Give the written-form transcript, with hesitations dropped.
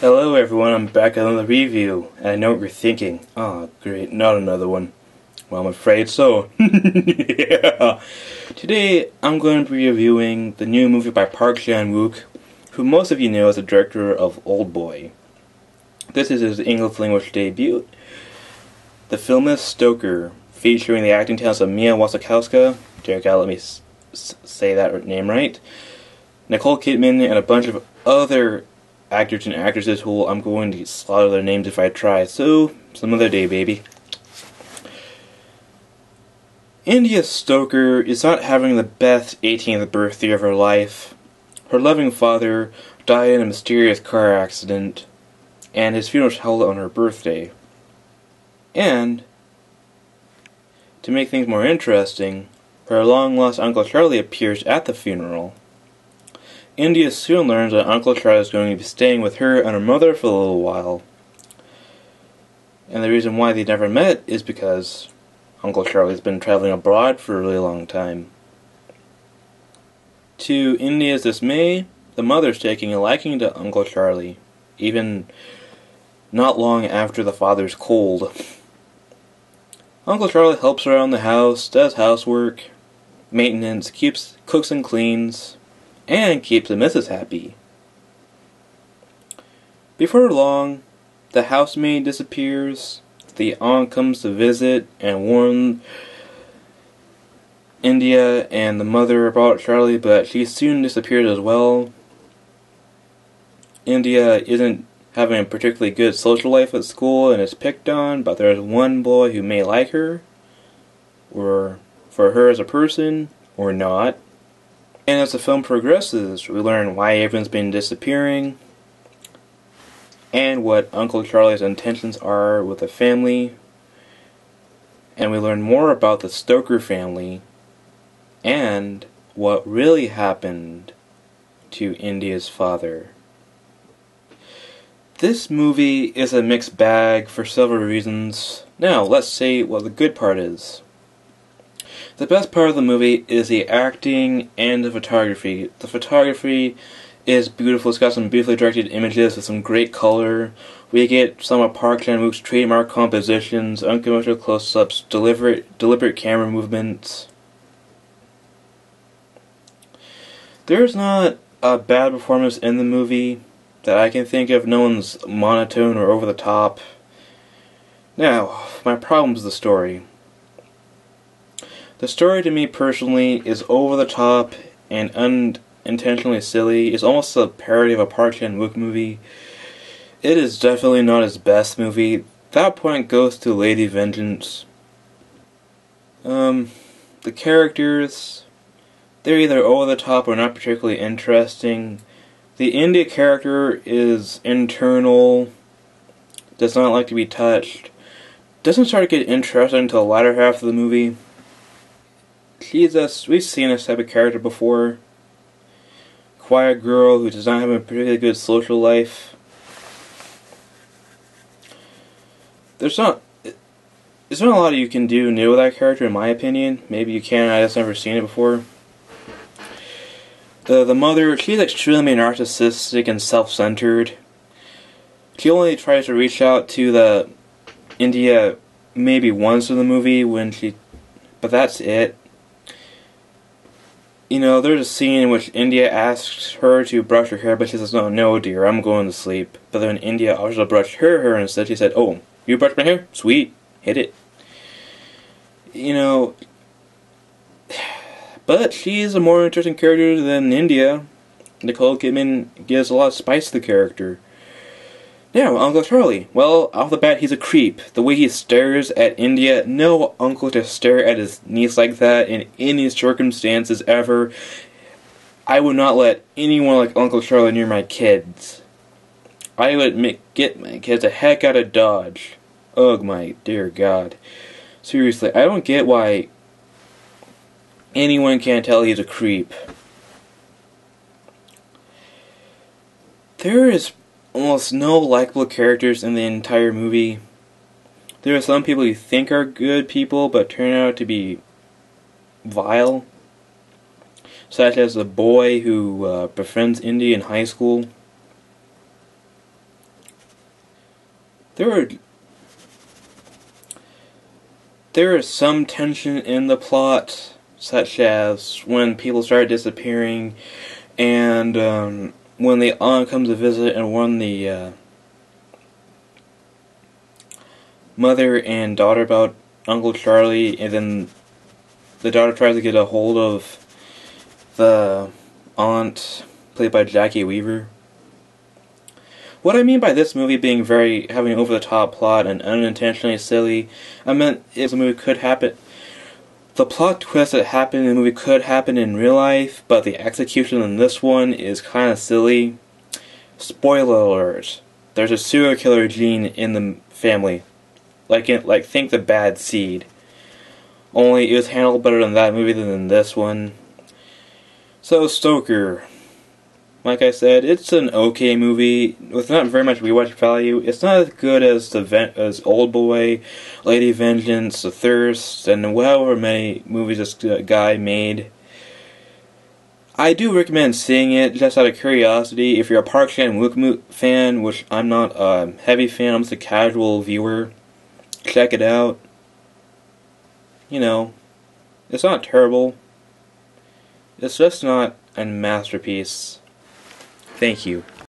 Hello everyone, I'm back on the review, and I know what you're thinking. Oh, great, not another one. Well, I'm afraid so. Yeah. Today, I'm going to be reviewing the new movie by Park Chan-wook, who most of you know as the director of Oldboy. This is his English language debut. The film is Stoker, featuring the acting talents of Mia Wasikowska, dear God, let me say that name right, Nicole Kidman, and a bunch of other actors and actresses who I'm going to slaughter their names if I try, so some other day, baby. India Stoker is not having the best 18th birthday of her life. Her loving father died in a mysterious car accident, and his funeral was held on her birthday. And, to make things more interesting, her long-lost Uncle Charlie appears at the funeral. India soon learns that Uncle Charlie is going to be staying with her and her mother for a little while. And the reason why they never met is because Uncle Charlie's been traveling abroad for a really long time. To India's dismay, the mother's taking a liking to Uncle Charlie, even not long after the father's cold. Uncle Charlie helps around the house, does housework, maintenance, cooks and cleans, and keeps the missus happy. Before long, the housemaid disappears, the aunt comes to visit and warn India and the mother about Charlie, but she soon disappears as well. India isn't having a particularly good social life at school and is picked on, but there's one boy who may like her, or for her as a person, or not. And as the film progresses, we learn why everyone's been disappearing, and what Uncle Charlie's intentions are with the family, and we learn more about the Stoker family, and what really happened to India's father. This movie is a mixed bag for several reasons. Now, let's say what the good part is. The best part of the movie is the acting and the photography. The photography is beautiful. It's got some beautifully directed images with some great color. We get some of Park Chan-wook's trademark compositions, unconventional close-ups, deliberate camera movements. There's not a bad performance in the movie that I can think of. No one's monotone or over the top. Now, my problem is the story. The story to me personally is over the top and unintentionally silly. It's almost a parody of a Park Chan-wook movie. It is definitely not his best movie. That point goes to Lady Vengeance. The characters, they're either over the top or not particularly interesting. The India character is internal, does not like to be touched, doesn't start to get interesting until the latter half of the movie. We've seen this type of character before. Quiet girl who does not have a particularly good social life. There's not a lot you can do new with that character, in my opinion. Maybe you can, I just never seen it before. The mother, she's extremely narcissistic and self-centered. She only tries to reach out to the India maybe once in the movie but that's it. You know, there's a scene in which India asks her to brush her hair, but she says, no dear, I'm going to sleep. But then India offers to brush her hair, and instead she said, oh, you brush my hair? Sweet, hit it. You know, but she's a more interesting character than India. Nicole Kidman gives a lot of spice to the character. Now, Uncle Charlie. Well, off the bat, he's a creep. The way he stares at India, no uncle to stare at his niece like that in any circumstances ever. I would not let anyone like Uncle Charlie near my kids. I would get my kids the heck out of Dodge. Ugh, my dear God. Seriously, I don't get why anyone can't tell he's a creep. There is almost no likable characters in the entire movie. There are some people you think are good people, but turn out to be vile. Such as the boy who befriends Indy in high school. There there is some tension in the plot, such as when people start disappearing, and when the aunt comes to visit and warn the mother and daughter about Uncle Charlie, and then the daughter tries to get a hold of the aunt, played by Jackie Weaver. What I mean by this movie being having an over-the-top plot and unintentionally silly, I meant if the movie could happen, the plot twist that happened in the movie could happen in real life, but the execution in this one is kind of silly. Spoiler alert: there's a serial killer gene in the family, like think the bad seed. Only it was handled better in that movie than in this one. So Stoker. Like I said, it's an okay movie with not very much rewatch value. It's not as good as as Old Boy, Lady Vengeance, The Thirst, and however many movies this guy made. I do recommend seeing it just out of curiosity. If you're a Park Chan-wook fan, which I'm not a heavy fan, I'm just a casual viewer, check it out. You know, it's not terrible. It's just not a masterpiece. Thank you.